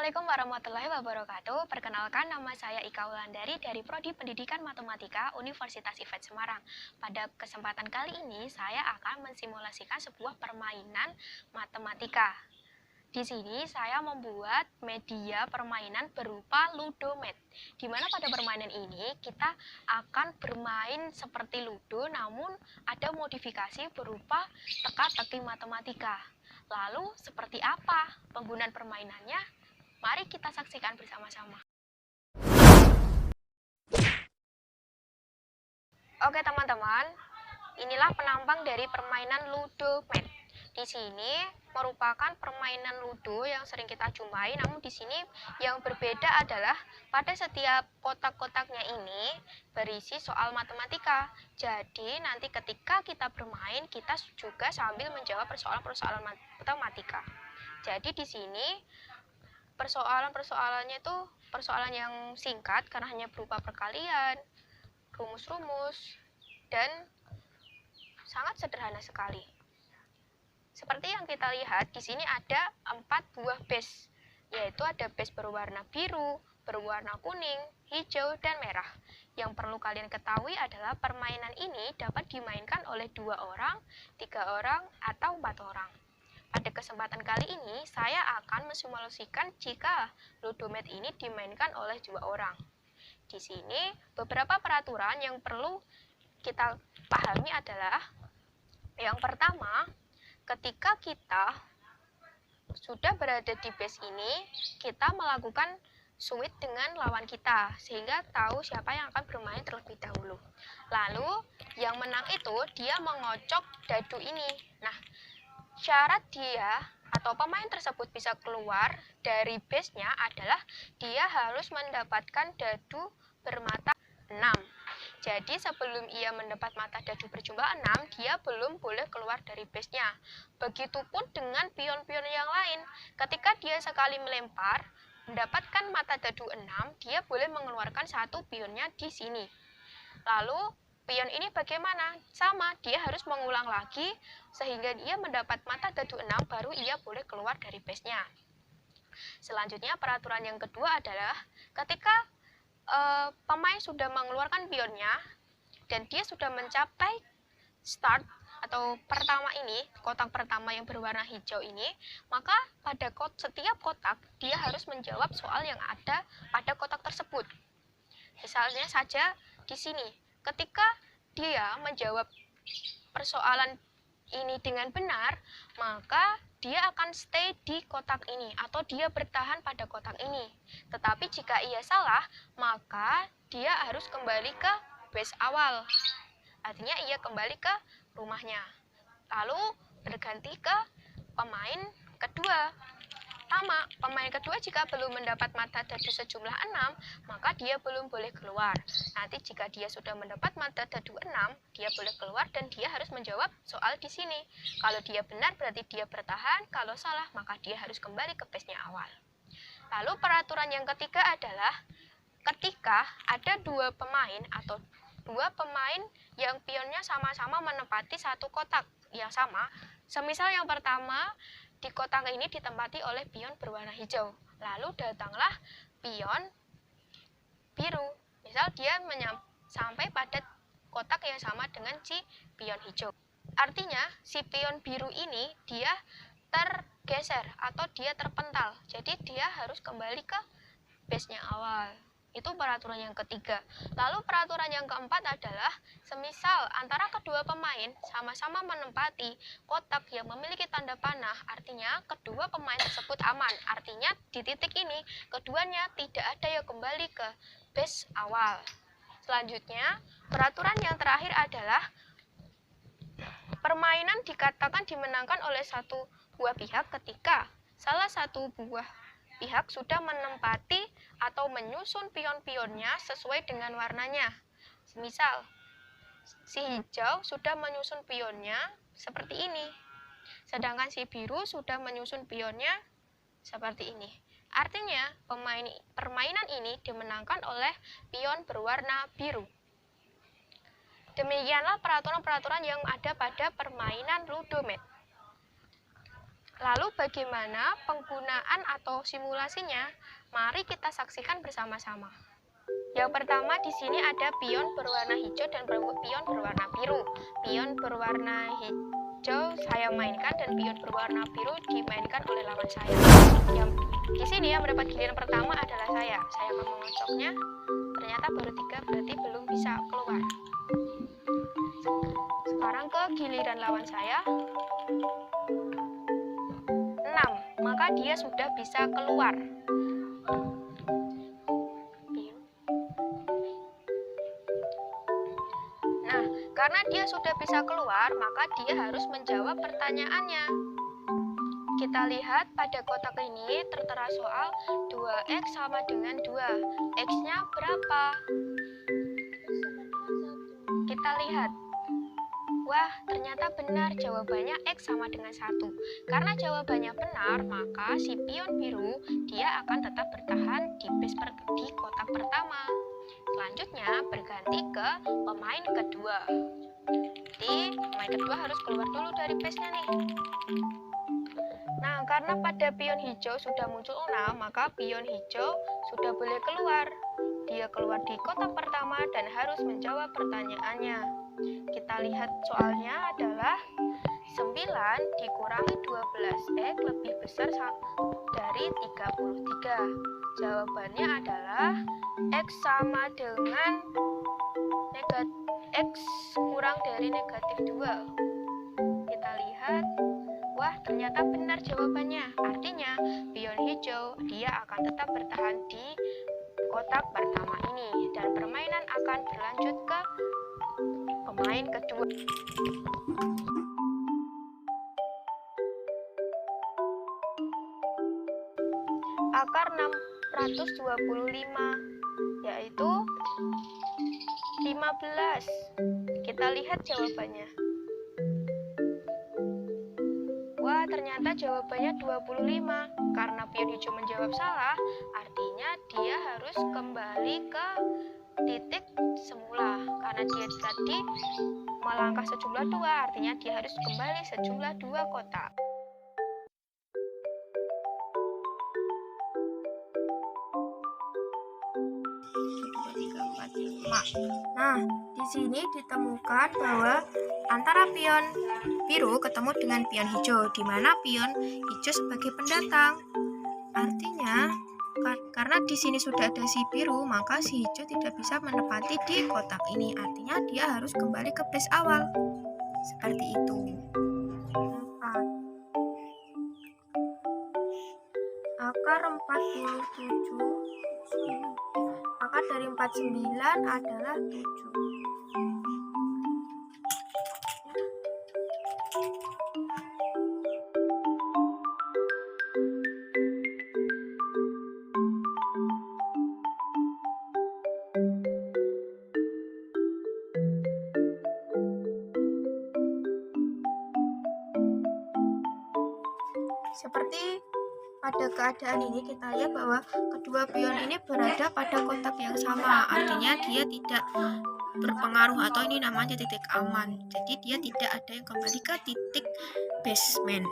Assalamualaikum warahmatullahi wabarakatuh. Perkenalkan, nama saya Ika Wulandari dari Prodi Pendidikan Matematika Universitas IFET Semarang. Pada kesempatan kali ini, saya akan mensimulasikan sebuah permainan matematika. Di sini saya membuat media permainan berupa Ludomed, di mana pada permainan ini kita akan bermain seperti Ludo, namun ada modifikasi berupa teka-teki matematika. Lalu seperti apa penggunaan permainannya? Mari kita saksikan bersama-sama. Oke teman-teman, inilah penampang dari permainan Ludomed. Di sini merupakan permainan Ludo yang sering kita jumpai, namun di sini yang berbeda adalah pada setiap kotak-kotaknya ini berisi soal matematika. Jadi nanti ketika kita bermain, kita juga sambil menjawab persoalan-persoalan matematika. Jadi di sini persoalan-persoalannya itu persoalan yang singkat karena hanya berupa perkalian, rumus-rumus, dan sangat sederhana sekali. Seperti yang kita lihat, di sini ada 4 buah base, yaitu ada base berwarna biru, berwarna kuning, hijau, dan merah. Yang perlu kalian ketahui adalah permainan ini dapat dimainkan oleh 2 orang, 3 orang, atau 4 orang. Pada kesempatan kali ini, saya akan mensimulasikan jika Ludomed ini dimainkan oleh 2 orang. Di sini, beberapa peraturan yang perlu kita pahami adalah yang pertama, ketika kita sudah berada di base ini, kita melakukan switch dengan lawan kita, sehingga tahu siapa yang akan bermain terlebih dahulu. Lalu, yang menang itu dia mengocok dadu ini. Nah, syarat dia atau pemain tersebut bisa keluar dari base-nya adalah dia harus mendapatkan dadu bermata 6. Jadi sebelum ia mendapat mata dadu berjumlah 6, dia belum boleh keluar dari base-nya. Begitupun dengan pion-pion yang lain. Ketika dia sekali melempar, mendapatkan mata dadu 6, dia boleh mengeluarkan satu pionnya di sini. Lalu pion ini bagaimana? Sama, dia harus mengulang lagi sehingga dia mendapat mata dadu 6 baru ia boleh keluar dari base-nya. Selanjutnya peraturan yang kedua adalah ketika pemain sudah mengeluarkan pionnya dan dia sudah mencapai start atau pertama ini, kotak pertama yang berwarna hijau ini, maka pada setiap kotak dia harus menjawab soal yang ada pada kotak tersebut. Misalnya saja di sini, ketika dia menjawab persoalan ini dengan benar, maka dia akan stay di kotak ini atau dia bertahan pada kotak ini. Tetapi jika ia salah, maka dia harus kembali ke base awal. Artinya ia kembali ke rumahnya. Lalu berganti ke pemain kedua. Sama, pemain kedua jika belum mendapat mata dadu sejumlah 6, maka dia belum boleh keluar. Nanti jika dia sudah mendapat mata dadu 6, dia boleh keluar dan dia harus menjawab soal di sini. Kalau dia benar berarti dia bertahan, kalau salah maka dia harus kembali ke base-nya awal. Lalu peraturan yang ketiga adalah ketika ada 2 pemain atau 2 pemain yang pionnya sama-sama menempati satu kotak yang sama. Semisal yang pertama, di kotak ini ditempati oleh pion berwarna hijau. Lalu datanglah pion biru. Misal dia sampai pada kotak yang sama dengan si pion hijau. Artinya si pion biru ini dia tergeser atau dia terpental. Jadi dia harus kembali ke base-nya awal. Itu peraturan yang ketiga. Lalu peraturan yang keempat adalah semisal antara kedua pemain sama-sama menempati kotak yang memiliki tanda panah, artinya kedua pemain tersebut aman. Artinya di titik ini keduanya tidak ada yang kembali ke base awal. Selanjutnya, peraturan yang terakhir adalah permainan dikatakan dimenangkan oleh satu buah pihak ketika salah satu buah pihak sudah menempati atau menyusun pion-pionnya sesuai dengan warnanya. Misal, si hijau sudah menyusun pionnya seperti ini, sedangkan si biru sudah menyusun pionnya seperti ini. Artinya, permainan ini dimenangkan oleh pion berwarna biru. Demikianlah peraturan-peraturan yang ada pada permainan Ludomed. Lalu bagaimana penggunaan atau simulasinya? Mari kita saksikan bersama-sama. Yang pertama di sini ada pion berwarna hijau dan pion berwarna biru. Pion berwarna hijau saya mainkan dan pion berwarna biru dimainkan oleh lawan saya. Yang di sini yang mendapat giliran pertama adalah saya. Saya akan mengocoknya. Ternyata baru 3, berarti belum bisa keluar. Sekarang ke giliran lawan saya. 6, maka dia sudah bisa keluar. Nah, karena dia sudah bisa keluar, maka dia harus menjawab pertanyaannya. Kita lihat pada kotak ini tertera soal 2x sama dengan 2. X-nya berapa? Kita lihat. Wah, ternyata benar jawabannya X sama dengan 1. Karena jawabannya benar, maka si pion biru dia akan tetap bertahan di kotak pertama. Selanjutnya berganti ke pemain kedua. Jadi pemain kedua harus keluar dulu dari base-nya nih. Nah, karena pada pion hijau sudah muncul 6, maka pion hijau sudah boleh keluar. Dia keluar di kotak pertama dan harus menjawab pertanyaannya. Kita lihat soalnya adalah 9 dikurangi 12x lebih besar dari 33. Jawabannya adalah X sama dengan X kurang dari negatif 2. Kita lihat. Wah, ternyata benar jawabannya. Artinya, pion hijau dia akan tetap bertahan di kotak pertama ini dan permainan akan berlanjut ke pemain kedua. Akar 625 yaitu 15. Kita lihat jawabannya. Wah, ternyata jawabannya 25. Karena pion hijau menjawab salah, artinya dia harus kembali ke titik semula. Karena dia tadi melangkah sejumlah 2, artinya dia harus kembali sejumlah 2 kotak. Nah, di sini ditemukan bahwa antara pion biru ketemu dengan pion hijau, di mana pion hijau sebagai pendatang. Artinya, karena di sini sudah ada si biru, maka si hijau tidak bisa menepati di kotak ini. Artinya dia harus kembali ke base awal. Seperti itu. 4. Akar 47. Akar dari 49 adalah 7. Seperti pada keadaan ini kita lihat bahwa kedua pion ini berada pada kotak yang sama, artinya dia tidak berpengaruh atau ini namanya titik aman. Jadi dia tidak ada yang kembali ke titik basement.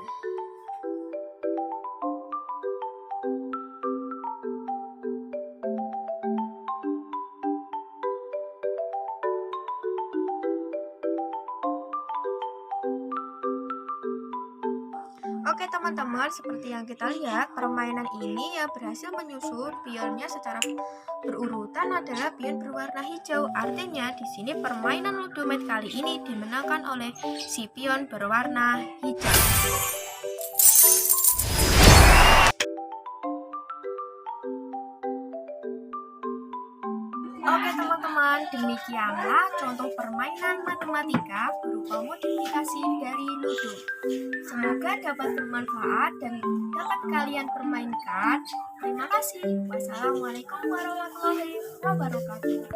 Oke teman-teman, seperti yang kita lihat, permainan ini yang berhasil menyusun pionnya secara berurutan adalah pion berwarna hijau. Artinya di sini permainan Ludomed kali ini dimenangkan oleh si pion berwarna hijau. Oke teman-teman, demikianlah contoh permainan matematika berupa modifikasi dari Ludo. Semoga dapat bermanfaat dan dapat kalian permainkan. Terima kasih. Wassalamualaikum warahmatullahi wabarakatuh.